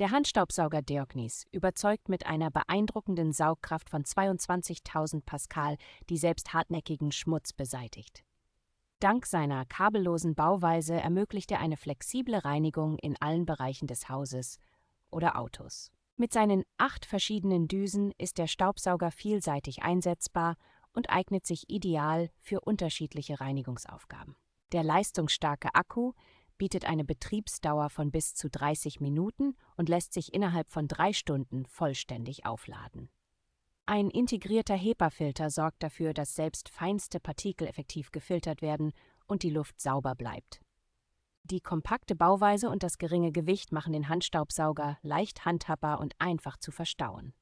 Der Handstaubsauger Deognis überzeugt mit einer beeindruckenden Saugkraft von 22.000 Pascal, die selbst hartnäckigen Schmutz beseitigt. Dank seiner kabellosen Bauweise ermöglicht er eine flexible Reinigung in allen Bereichen des Hauses oder Autos. Mit seinen 8 verschiedenen Düsen ist der Staubsauger vielseitig einsetzbar und eignet sich ideal für unterschiedliche Reinigungsaufgaben. Der leistungsstarke Akku bietet eine Betriebsdauer von bis zu 30 Minuten und lässt sich innerhalb von 3 Stunden vollständig aufladen. Ein integrierter HEPA-Filter sorgt dafür, dass selbst feinste Partikel effektiv gefiltert werden und die Luft sauber bleibt. Die kompakte Bauweise und das geringe Gewicht machen den Handstaubsauger leicht handhabbar und einfach zu verstauen.